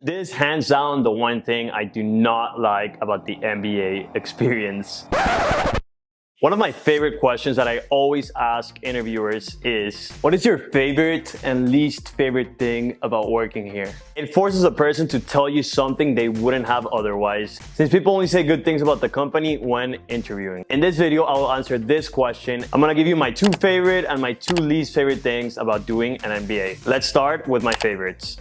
This hands down the one thing I do not like about the MBA experience. One of my favorite questions that I always ask interviewers is, what is your favorite and least favorite thing about working here? It forces a person to tell you something they wouldn't have otherwise, since people only say good things about the company when interviewing. In this video, I will answer this question. I'm gonna give you my 2 favorite and my 2 least favorite things about doing an MBA. Let's start with my favorites.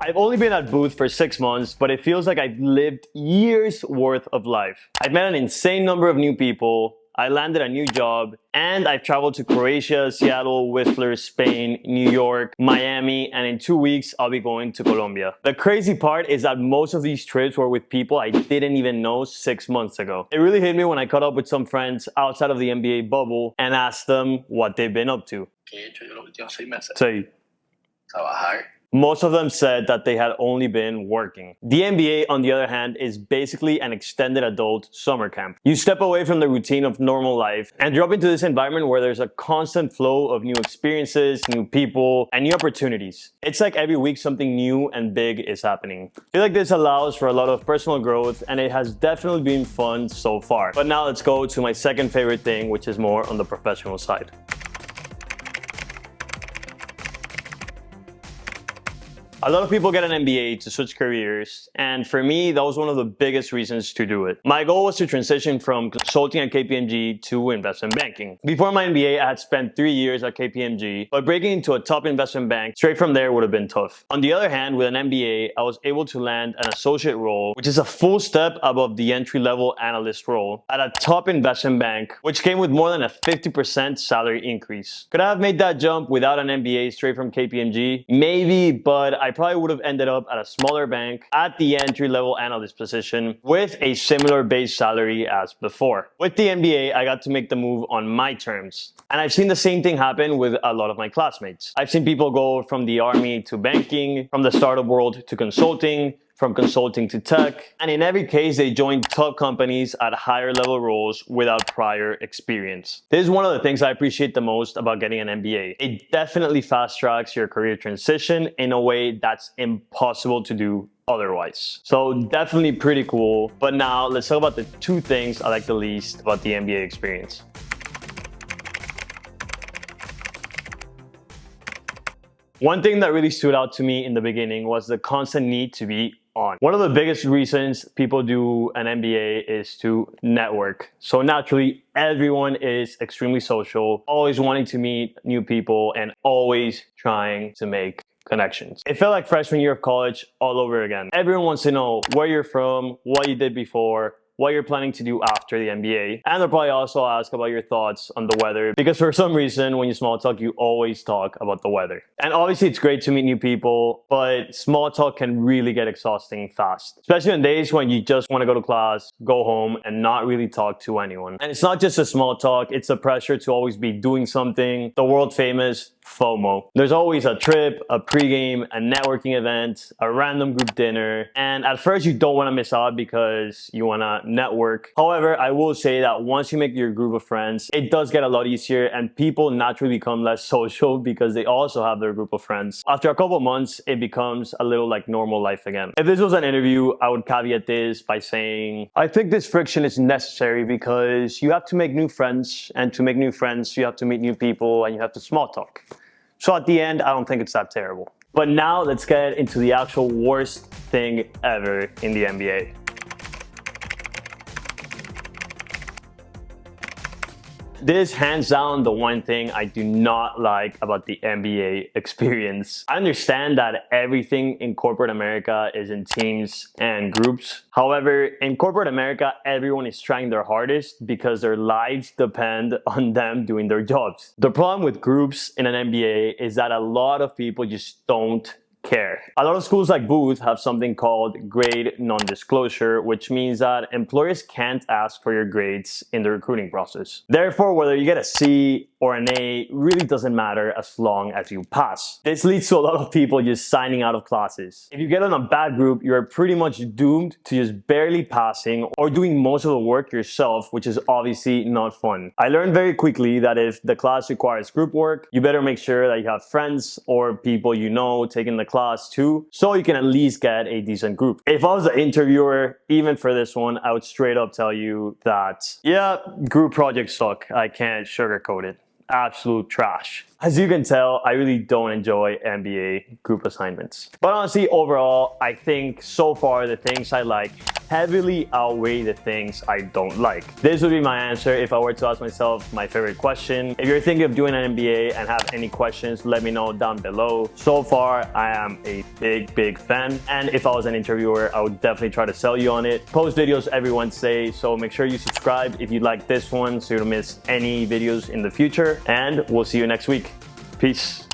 I've only been at Booth for 6 months, but it feels like I've lived years worth of life. I've met an insane number of new people, I landed a new job, and I've traveled to Croatia, Seattle, Whistler, Spain, New York, Miami, and in 2 weeks, I'll be going to Colombia. The crazy part is that most of these trips were with people I didn't even know 6 months ago. It really hit me when I caught up with some friends outside of the MBA bubble and asked them what they've been up to. Sí. Trabajar. Most of them said that they had only been working. The MBA, on the other hand, is basically an extended adult summer camp. You step away from the routine of normal life and drop into this environment where there's a constant flow of new experiences, new people, and new opportunities. It's like every week something new and big is happening. I feel like this allows for a lot of personal growth, and it has definitely been fun so far. But now let's go to my second favorite thing, which is more on the professional side. A lot of people get an MBA to switch careers, and for me, that was one of the biggest reasons to do it. My goal was to transition from consulting at KPMG to investment banking. Before my MBA, I had spent 3 years at KPMG, but breaking into a top investment bank straight from there would have been tough. On the other hand, with an MBA, I was able to land an associate role, which is a full step above the entry-level analyst role at a top investment bank, which came with more than a 50% salary increase. Could I have made that jump without an MBA straight from KPMG? Maybe, but I probably would have ended up at a smaller bank at the entry-level analyst position with a similar base salary as before. With the MBA, I got to make the move on my terms. And I've seen the same thing happen with a lot of my classmates. I've seen people go from the army to banking, from the startup world to consulting, from consulting to tech, and in every case, they joined top companies at higher level roles without prior experience. This is one of the things I appreciate the most about getting an MBA. It definitely fast tracks your career transition in a way that's impossible to do otherwise. So definitely pretty cool. But now let's talk about the 2 things I like the least about the MBA experience. One thing that really stood out to me in the beginning was the constant need to be on. One of the biggest reasons people do an MBA is to network. So naturally, everyone is extremely social, always wanting to meet new people and always trying to make connections. It felt like freshman year of college all over again. Everyone wants to know where you're from, what you did before, what you're planning to do after the MBA. And they'll probably also ask about your thoughts on the weather, because for some reason, when you small talk, you always talk about the weather. And obviously it's great to meet new people, but small talk can really get exhausting fast, especially on days when you just want to go to class, go home, and not really talk to anyone. And it's not just a small talk, it's the pressure to always be doing something, the world famous FOMO. There's always a trip, a pregame, a networking event, a random group dinner, and at first you don't want to miss out because you want to network. However, I will say that once you make your group of friends, it does get a lot easier and people naturally become less social because they also have their group of friends. After a couple months, it becomes a little like normal life again. If this was an interview, I would caveat this by saying, I think this friction is necessary because you have to make new friends, and to make new friends, you have to meet new people and you have to small talk. So at the end, I don't think it's that terrible. But now let's get into the actual worst thing ever in the MBA. This hands down the one thing I do not like about the MBA experience. I understand that everything in corporate America is in teams and groups. However, in corporate America, everyone is trying their hardest because their lives depend on them doing their jobs. The problem with groups in an MBA is that a lot of people just don't care. A lot of schools like Booth have something called grade non-disclosure, which means that employers can't ask for your grades in the recruiting process. Therefore, whether you get a C, or an A really doesn't matter as long as you pass. This leads to a lot of people just signing out of classes. If you get in a bad group, you're pretty much doomed to just barely passing or doing most of the work yourself, which is obviously not fun. I learned very quickly that if the class requires group work, you better make sure that you have friends or people you know taking the class too, so you can at least get a decent group. If I was the interviewer, even for this one, I would straight up tell you that, yeah, group projects suck. I can't sugarcoat it. Absolute trash. As you can tell, I really don't enjoy MBA group assignments. But honestly, overall, I think so far the things I like heavily outweigh the things I don't like. This would be my answer if I were to ask myself my favorite question. If you're thinking of doing an MBA and have any questions, let me know down below. So far, I am a big fan. And if I was an interviewer, I would definitely try to sell you on it. Post videos every Wednesday, so make sure you subscribe if you like this one so you don't miss any videos in the future. And we'll see you next week. Peace.